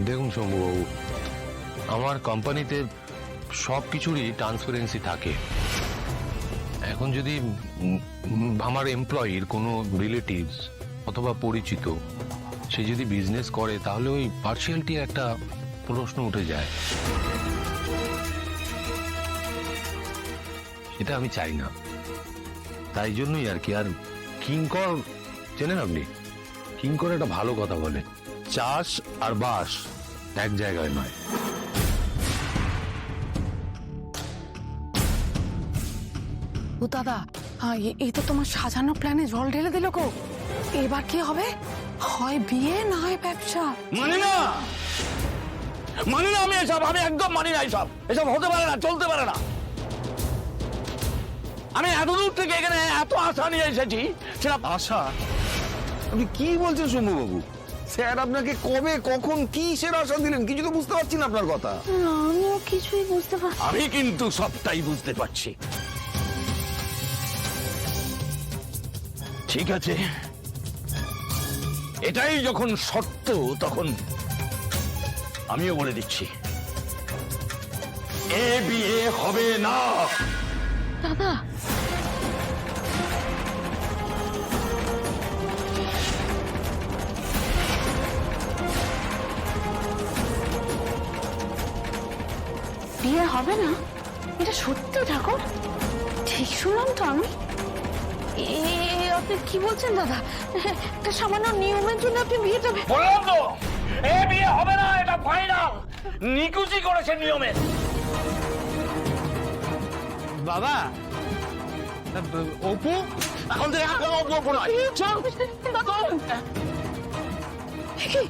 দেখুন শম্ভুবাবু, আমার কোম্পানিতে সব কিছুরই ট্রান্সপারেন্সি থাকে। এখন যদি আমার এমপ্লয়ির কোনো রিলেটিভস অথবা পরিচিত সে যদি বিজনেস করে, তাহলে ওই পার্সিয়ালিটির একটা প্রশ্ন উঠে যায়। এটা আমি চাই না, তাই জন্যই আর কি। আর কিঙ্কর চেনেন আপনি? কিঙ্কর একটা ভালো কথা বলে, চাষ আর বাস এক জায়গায় নয়। ও দাদা, এই তো তোমার সাজানো প্ল্যানে জল ঢেলে দিল গো। এবার কি হবে? হয় বিয়ে না হয় ব্যবসা। মানি না, মানি না আমি এসব, আমি একদম মানি না এসব। এসব হতে পারে না, চলতে পারে না। আমি এত দূর থেকে এখানে এত আশা নিয়ে এসেছি, সেটা আশা? আপনি কি বলছেন শম্ভুবাবু? স্যার আপনাকে কবে কখন কি সেরা আশা দিলেন? কিছু তো বুঝতে পারছি না আপনার কথা। আমিও কিছুই বুঝতে পারছি। আমি কিন্তু সবটাই বুঝতে পারছি। ঠিক আছে, এটাই যখন সত্য, তখন আমিও বলে দিচ্ছি, এ বিয়ে হবে না। দাদা, বিয়ে হবে না? এটা সত্যি ঠাকুর? ঠিক শুনলাম তো আমি? আপনি কি বলছেন দাদা? একটা সামান্য নিয়মের জন্য আপনি বিয়েটা? বললাম তো, এ বিয়ে হবে না, এটা ফাইনাল। নিকুচি করেছে নিয়মে। বাবা, অপু এখন থেকে অপু নয়। কি